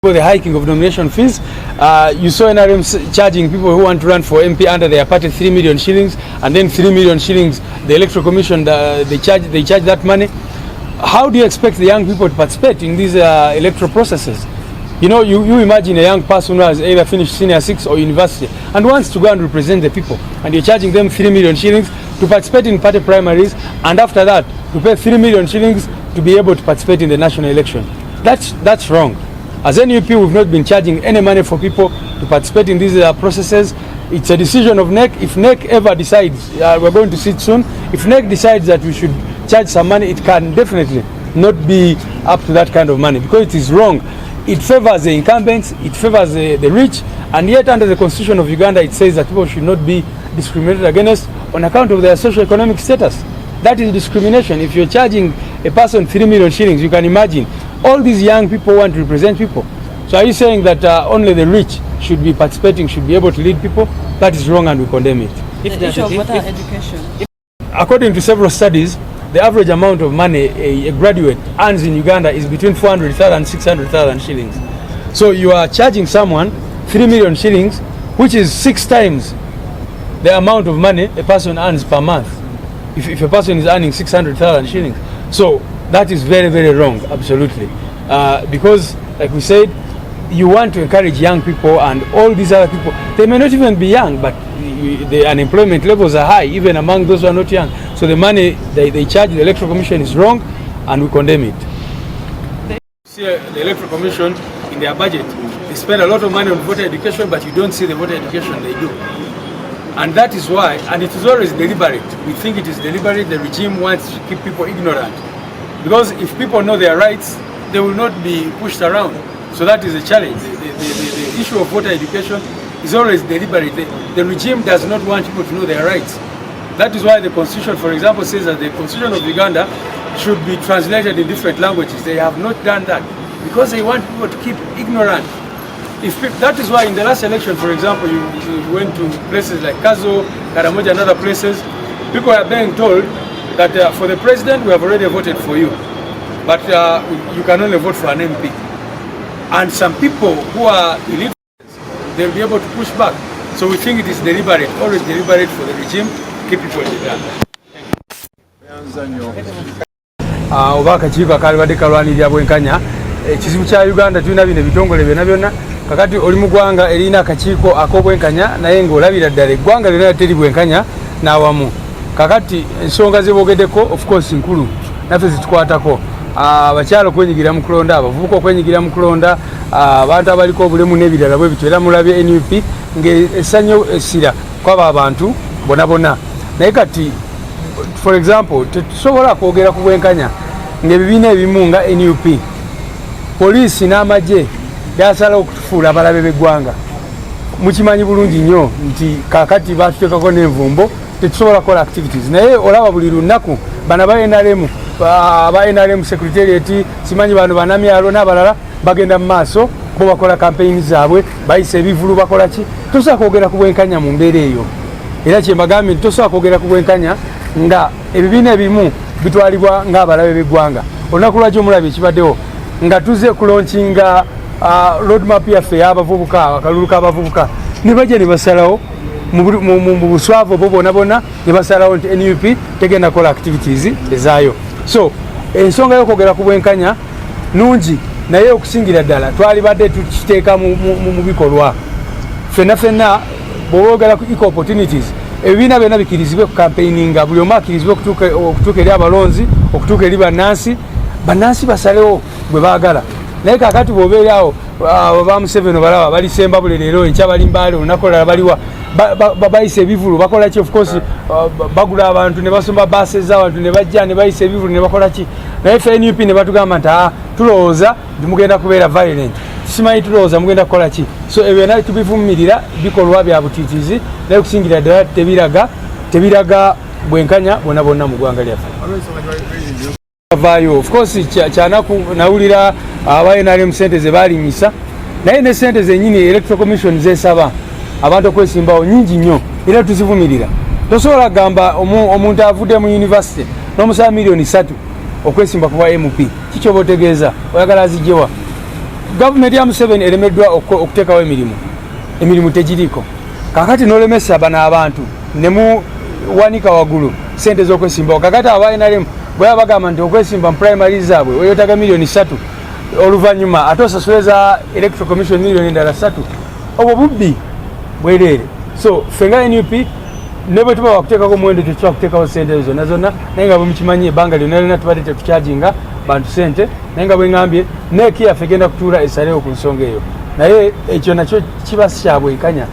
For the hiking of nomination fees, you saw NRM charging people who want to run for MP under their party 3 million shillings, and then 3 million shillings, the Electoral Commission, they charge that money. How do you expect the young people to participate in these electoral processes? You know, you imagine a young person who has either finished senior 6 or university and wants to go and represent the people, and you're charging them 3 million shillings to participate in party primaries, and after that to pay 3 million shillings to be able to participate in the national election. That's wrong. As NUP, we've not been charging any money for people to participate in these processes. It's a decision of NEC. If NEC ever decides, we're going to see it soon, if NEC decides that we should charge some money, it can definitely not be up to that kind of money, because it is wrong. It favors the incumbents, it favors the rich, and yet under the Constitution of Uganda it says that people should not be discriminated against on account of their socio-economic status. That is discrimination. If you're charging a person 3 million shillings, you can imagine all these young people want to represent people. So are you saying that only the rich should be participating, should be able to lead people? That is wrong, and we condemn it. The issue of better education. According to several studies, the average amount of money a graduate earns in Uganda is between 400,000 and 600,000 shillings. So you are charging someone 3 million shillings, which is 6 times the amount of money a person earns per month. If a person is earning 600,000 shillings. So that is very, very wrong, absolutely. Because, like we said, you want to encourage young people, and all these other people, they may not even be young, but the unemployment levels are high, even among those who are not young. So the money they charge the Electoral Commission is wrong, and we condemn it. See the Electoral Commission in their budget, they spend a lot of money on voter education, but you don't see the voter education they do. And that is why, and it is always deliberate. We think it is deliberate. The regime wants to keep people ignorant. Because if people know their rights, they will not be pushed around. So that is a challenge. The issue of voter education is always deliberate. The regime does not want people to know their rights. That is why the Constitution, for example, says that the Constitution of Uganda should be translated in different languages. They have not done that because they want people to keep ignorant. That is why in the last election, for example, you went to places like Kazo, Karamoja, and other places, people are being told that for the president, we have already voted for you, but you can only vote for an MP. And some people who are illegal, they'll be able to push back. So we think it is deliberate, always deliberate for the regime to keep people in the ground. Obaka chiva kalibadde kalwanirira bwenkanya ekizibu kya Uganda tulina bino bitongole byonna kakati oli mu ggwanga erina akakiiko ak'obwenkanya naye ng'olabira ddala eggwanga lyonna teri bwenkanya n'awamu. Kakati ensonga ze boogeddeko of course nkulu naffe zitukwatako. Abakyalo kwenyigira mu kulonda, abavubuka okwenyigira mu kulonda, abantu abaliko obulemu n'ebirala bwe bityo era mulabye NUP ng'essanyu essira kwaba abantu bonna. Naye kati for example tetusobola kwogera ku bwenkanya ng'ebibiina ebimu nga NUP, poliisi n'amagye byasalawo okutufuula abalabe b'eggwanga. Mukimanyi bulungi nnyo nti kakati batuteekako n'envumbo tetusobola kukola activities, naye olaba buli lunaku bana ba NRM aba NRM secretariat simanyi bano banamyalo n'abalala bagenda mu maaso bo bakola campaign zaabwe bayise ebivulu bakola ki. Tosobola kwogera ku bwenkanya mu mbeera eyo, era kyembagambye tosobola kwogera ku bwenkanya nga ebibiina ebimu bitwalibwa ng'abalabe b'eggwanga. Olunaku lwaki omulabe ekibaddewo nga tuze kulonkinga roadmap yaffe y'abavubuka, akalulu k'abavubuka, ne bajja ne basalawo mu buswavu bo bonna ne basalawo nti NUP tegenda kola activities ezaayo. So ensonga y'okwogera ku bwenkanya nungi, naye okusingira ddala twalibadde tukiteeka mu bikolwa. Ffenna bw'oboogera ku equal opportunities, ebibiina byonna bikirizibwe ku campaigninga, buli omu akirizibwe okutuuka eri abalonzi, okutuuka eri bannansi basalewo bwe baagala. Naye kakati bw'obeera awo ba Museveni balaba balisemba buli leero, enkya bali Mbale, olunaku olulala baliwa bayise ebivulu bakola ki? Of course bagula abantu ne basomba baase z'abantu ne bajja ne bayise ebivulu ne bakola ki? Naye ffe NUP ne batugamba nti tulowooza mugenda kubeera violent, simanyi tulowooza mugenda kukola ki? So ebyo byonna tubivumirira, bikolwa bya butiitizi, naye okusingira ddala tebiraga bwenkanya bonna mu ggwanga lyaffe. Of course kyanaku nawulira aba NRM sente ze balimisa, naye ne sente zennyini Electoral Commission zesaba abantu okwesimbawo nyingi nnyo era tuzivumirira. Tosobola gamba omuntu avudde mu university n'omusaba $3 million okwesimba kuba MP, kikyo botegeeza oyagala azigyewa. government ya Museveni elemeddwa okutekawo emirimu tegiriko. Kakati nolemesa bana abantu nemu wanika wagulu sente z'okwesimba. Kakati abainalemu bwe bagamba nti okwesimba primary zaabwe oyotaga milioni 3 oluvannyuma ate osasuleza electoral commission milioni endala 3 obwo bubbi bwerere. So fenga NUP ne bwe tuba wakuteekako muwendo tetuba kuteekawo sente zonna zonna naye nga bwe mukimanyi ebbanga lyonna lyonna tubadde tetukyajinga bantu sente naye nga bwe ngambye neeki yaffe egenda kutuula esalewo ku nsonga eyo naye ekyo nakyo kiba kyabwenkanya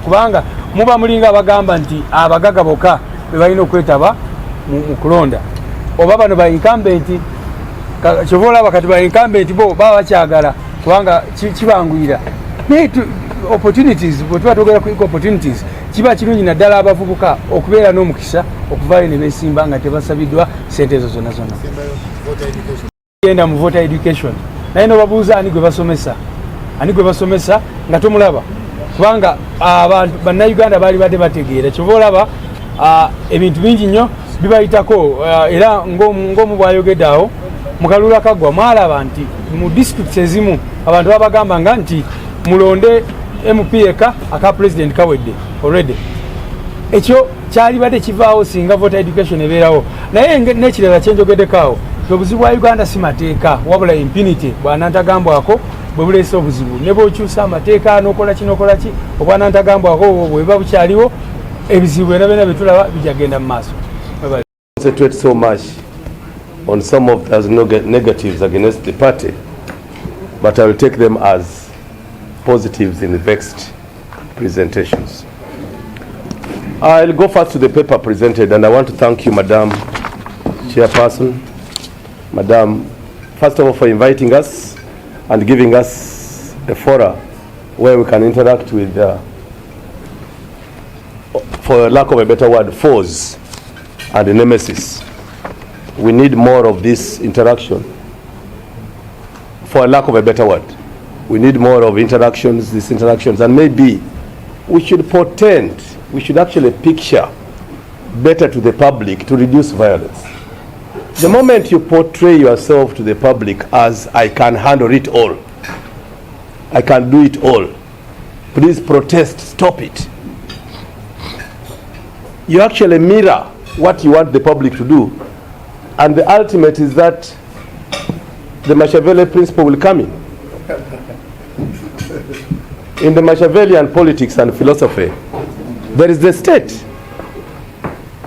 kubanga muba mulinga abagamba nti abagaga bokka be balina okwetaba mu kulonda oba bano ba incumbent kyova olaba kati ba incumbent bo baba bakyagala kubanga kibanguyira naye opportunities bwe tuba twogera ku opportunities kiba kirungi naddala abavubuka okubeera n'omukisa okuvaayo ne beesimba nga tebasabiddwa sente ezo zonna zonna. Genda mu voter education naye nobabuuza ani gwe basomesa nga tomulaba kubanga abantu bannayuganda baali badde bategeera kyova olaba ebintu bingi nnyo bibayitako era ng'omu bwayogedde awo mu kalulu akaggwa mwalaba nti mu disitulikiti ezimu abantu babagambanga nti mulonde MP aka president kawedde already. Ekyo kyali badde kivaawo singa voter education ebeerawo naye n'ekirala kyenjogeddeko obuzibu bwa Uganda si mateeka wabula impunity bwanantagambwako bwe buleese obuzibu ne bw'okyusa amateeka n'okola ki obwanantagambwako bweba bukyaliwo ebizibu byonna byonna bye tulaba bijagenda mu maaso. Concentrate so much on some of those negatives against the party, but I will take them as positives in the next presentations. I'll go first to the paper presented, and I want to thank you, Madam Chairperson, Madam, first of all, for inviting us and giving us a forum where we can interact with, for lack of a better word, foes and the nemesis. We need more of this interaction. For lack of a better word, we need more of these interactions, and maybe we should actually picture better to the public to reduce violence. The moment you portray yourself to the public as I can handle it all, I can do it all, please protest, stop it, you actually mirror what you want the public to do, and the ultimate is that the Machiavelli principle will come in. In the Machiavellian politics and philosophy, there is the state.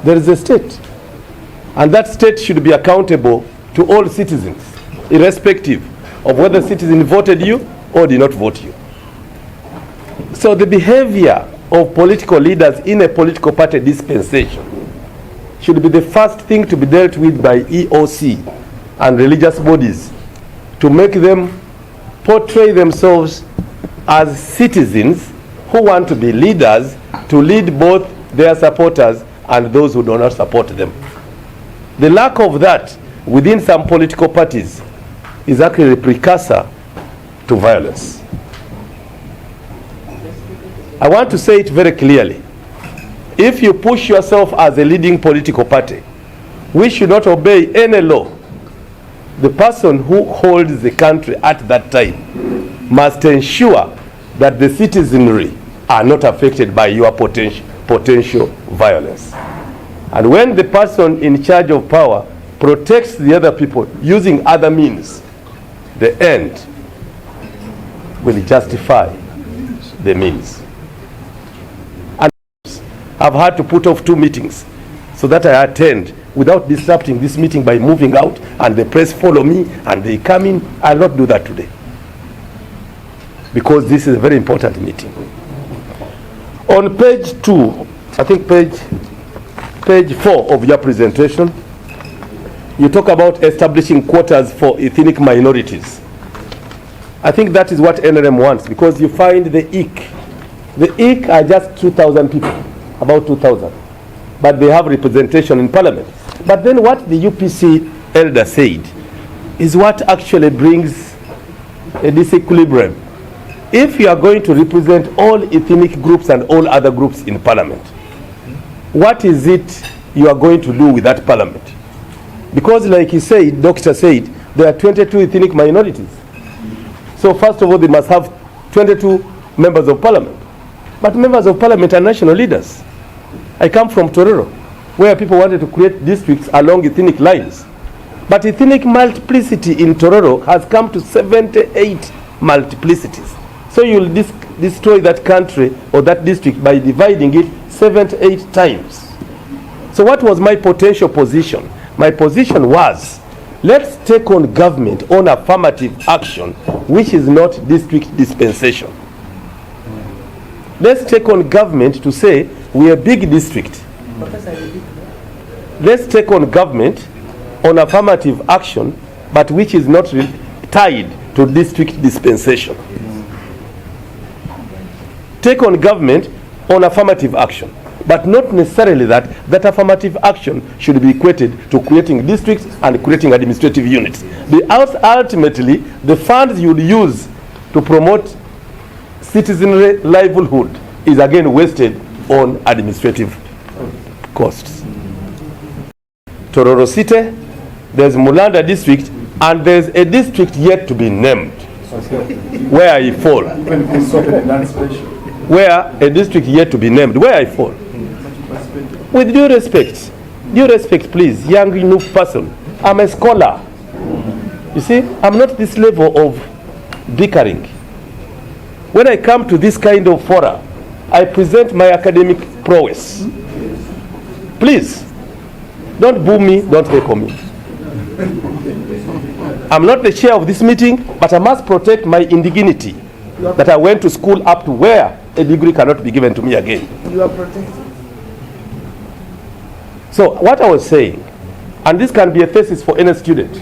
There is a state. And that state should be accountable to all citizens, irrespective of whether citizens voted you or did not vote you. So the behavior of political leaders in a political party dispensation should be the first thing to be dealt with by EOC and religious bodies, to make them portray themselves as citizens who want to be leaders, to lead both their supporters and those who do not support them. The lack of that within some political parties is actually a precursor to violence. I want to say it very clearly. If you push yourself as a leading political party, we should not obey any law. The person who holds the country at that time must ensure that the citizenry are not affected by your potential violence. And when the person in charge of power protects the other people using other means, the end will justify the means. And I've had to put off 2 meetings so that I attend without disrupting this meeting by moving out and the press follow me and they come in. I'll not do that today, because this is a very important meeting. On page 2, I think page 4 of your presentation, you talk about establishing quotas for ethnic minorities. I think that is what NRM wants, because you find the IC. The IC are just 2,000 people, about 2,000, but they have representation in parliament. But then what the UPC elder said is what actually brings a disequilibrium. If you are going to represent all ethnic groups and all other groups in parliament, what is it you are going to do with that parliament? Because like he said, doctor said, there are 22 ethnic minorities. So first of all, they must have 22 members of parliament. But members of parliament are national leaders. I come from Tororo, where people wanted to create districts along ethnic lines. But ethnic multiplicity in Tororo has come to 78 multiplicities. So you'll destroy that country or that district by dividing it 78 times. So what was my potential position? My position was, let's take on government on affirmative action, which is not district dispensation. Let's take on government to say, we are a big district. Let's take on government on affirmative action, but which is not tied to district dispensation. Take on government on affirmative action, but not necessarily that affirmative action should be equated to creating districts and creating administrative units. Ultimately, the funds you would use to promote citizenry livelihood is again wasted on administrative costs. Tororo City, there's Mulanda district, and there's a district yet to be named where I fall. Where a district yet to be named, where I fall. With due respect, please, young new person, I'm a scholar. You see, I'm not this level of bickering. When I come to this kind of fora, I present my academic prowess. Please, don't boo me, don't heckle me. I'm not the chair of this meeting, but I must protect my indignity that I went to school up to where a degree cannot be given to me again. You are protected. So what I was saying, and this can be a thesis for any student,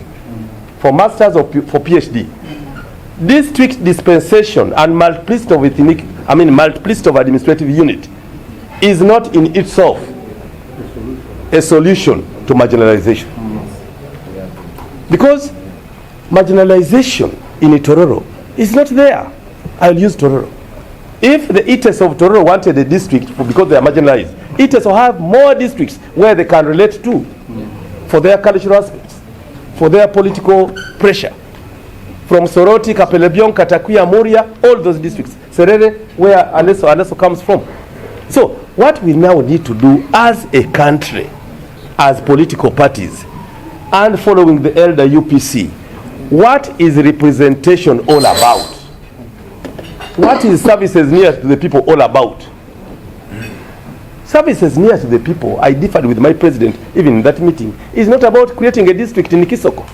for masters or for PhD, district dispensation and multiplicity of administrative unit is not in itself a solution to marginalization. Because marginalization in Tororo is not there. I'll use Tororo. If the Ites of Tororo wanted a district because they are marginalized, Ites will have more districts where they can relate to for their cultural aspects, for their political pressure. From Soroti, Kapelebion, Katakuya, Moria, all those districts. Serere, where Aleso comes from. So what we now need to do as a country, as political parties, and following the elder UPC, what is representation all about? What is services near to the people all about? Services near to the people, I differed with my president even in that meeting, is not about creating a district in Kisoko.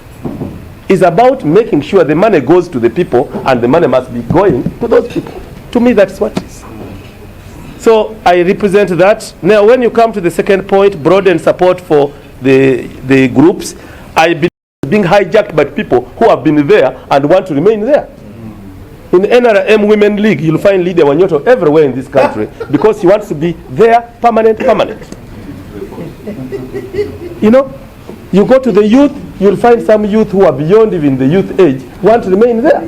It's about making sure the money goes to the people and the money must be going to those people. To me, that's what it is. So I represent that. Now, when you come to the second point, broaden support for the groups, I believe being hijacked by people who have been there and want to remain there. In NRM Women League, you'll find Lydia Wanyoto everywhere in this country because he wants to be there permanent. You know, you go to the youth, you'll find some youth who are beyond even the youth age want to remain there.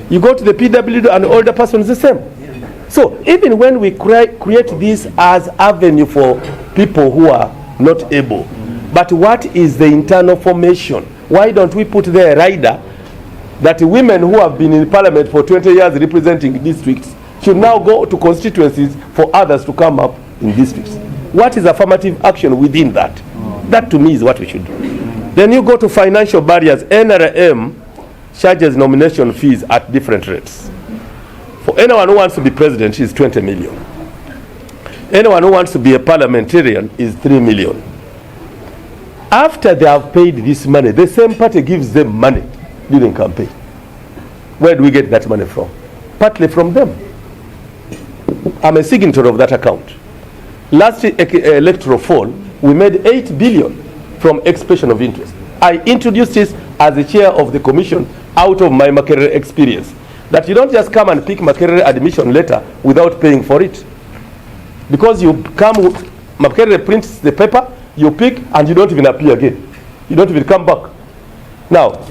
You go to the PW and older persons, the same. So even when we create this as avenue for people who are not able, but what is the internal formation? Why don't we put there a rider that women who have been in parliament for 20 years representing districts should now go to constituencies for others to come up in districts? What is affirmative action within that? That to me is what we should do. Then you go to financial barriers. NRM charges nomination fees at different rates. For anyone who wants to be president is 20 million. Anyone who wants to be a parliamentarian is 3 million. After they have paid this money, the same party gives them money during campaign. Where do we get that money from? Partly from them. I'm a signatory of that account. Last electoral fall, we made 8 billion from expression of interest. I introduced this as the chair of the commission out of my Makerere experience. That you don't just come and pick Makerere admission letter without paying for it. Because you come, Makerere prints the paper, you pick, and you don't even appear again. You don't even come back. Now,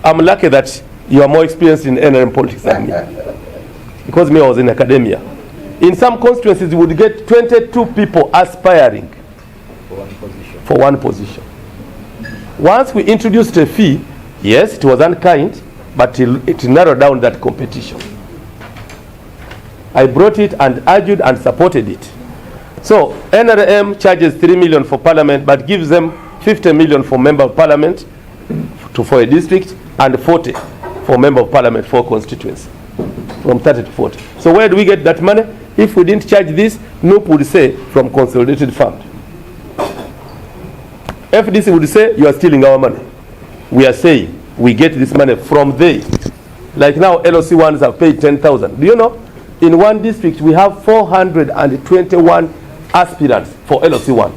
I'm lucky that you are more experienced in NRM politics than me. Because me, I was in academia. In some constituencies, you would get 22 people aspiring for one position. Once we introduced a fee, Yes, it was unkind, but it narrowed down that competition. I brought it and argued and supported it. So NRM charges 3 million for parliament, but gives them 50 million for member of parliament for a district, and 40 for member of parliament for constituency, from 30 to 40. So where do we get that money? If we didn't charge this, NUP would say from consolidated fund. FDC would say you are stealing our money. We are saying we get this money from they. Like now, LOC ones have paid 10,000. Do you know? In one district, we have 421 aspirants for LOC 1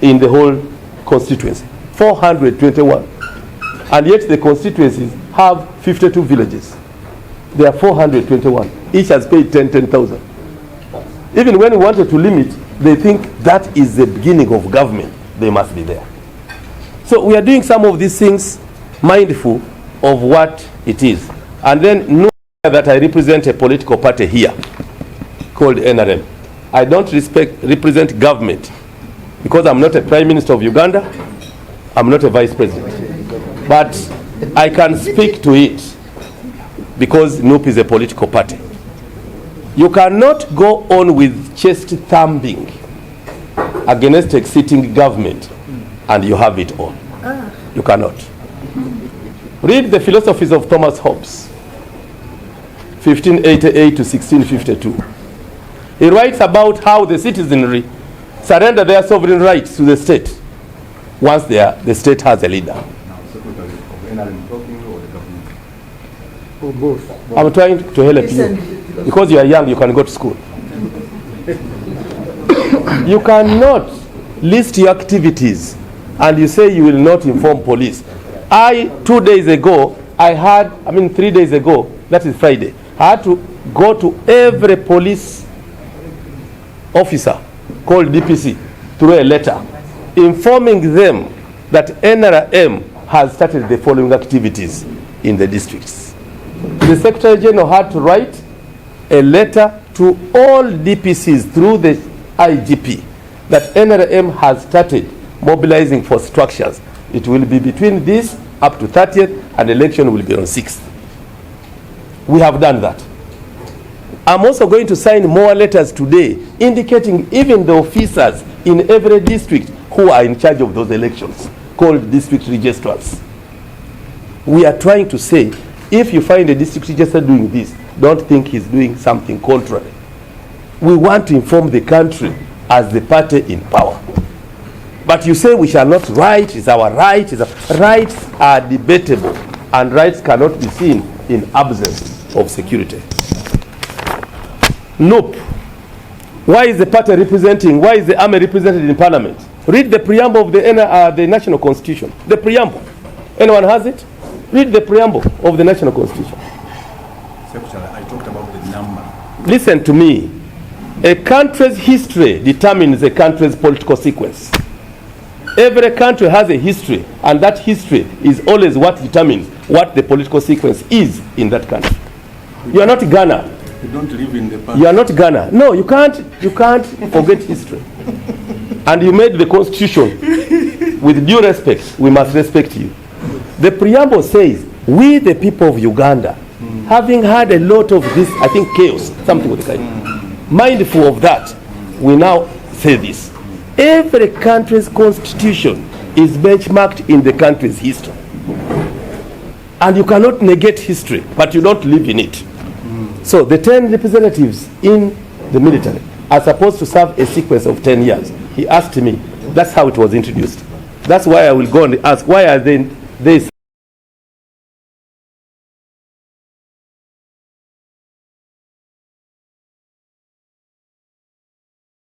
in the whole constituency. 421. And yet the constituencies have 52 villages. There are 421. Each has paid 10,000. Even when we wanted to limit, they think that is the beginning of government. They must be there. So we are doing some of these things mindful of what it is. And then know that I represent a political party here called NRM. I don't represent government because I'm not a prime minister of Uganda. I'm not a vice president. But I can speak to it because NUP is a political party. You cannot go on with chest thumping against a sitting government and you have it all. You cannot. Read the philosophies of Thomas Hobbes, 1588 to 1652. He writes about how the citizenry surrender their sovereign rights to the state once the state has a leader. I'm trying to help you. Because you are young, you can go to school. You cannot list your activities and you say you will not inform police. 3 days ago, that is Friday, I had to go to every police officer called DPC through a letter informing them that NRM has started the following activities in the districts. The Secretary General had to write a letter to all DPCs through the IGP that NRM has started mobilizing for structures. It will be between this up to 30th and election will be on 6th. We have done that. I'm also going to sign more letters today indicating even the officers in every district who are in charge of those elections, called district registrars. We are trying to say, if you find a district registrar doing this, don't think he's doing something contrary. We want to inform the country as the party in power. But you say we shall not write, it's our right. Rights are debatable, and rights cannot be seen in absence of security. Nope. Why is the party representing, why is the army represented in parliament? Read the preamble of the national constitution. The preamble. Anyone has it? Read the preamble of the national constitution. Secretary, I talked about the number. Listen to me. A country's history determines a country's political sequence. Every country has a history, and that history is always what determines what the political sequence is in that country. You are not Ghana. You don't live in the past. You are not Ghana. No, you can't forget history. And you made the constitution. With due respect, we must respect you. The preamble says, we the people of Uganda, having had a lot of this, I think chaos, something of the kind, mindful of that, we now say this. Every country's constitution is benchmarked in the country's history. And you cannot negate history, but you don't live in it. So the 10 representatives in the military are supposed to serve a sequence of 10 years. He asked me, that's how it was introduced. That's why I will go and ask, why are they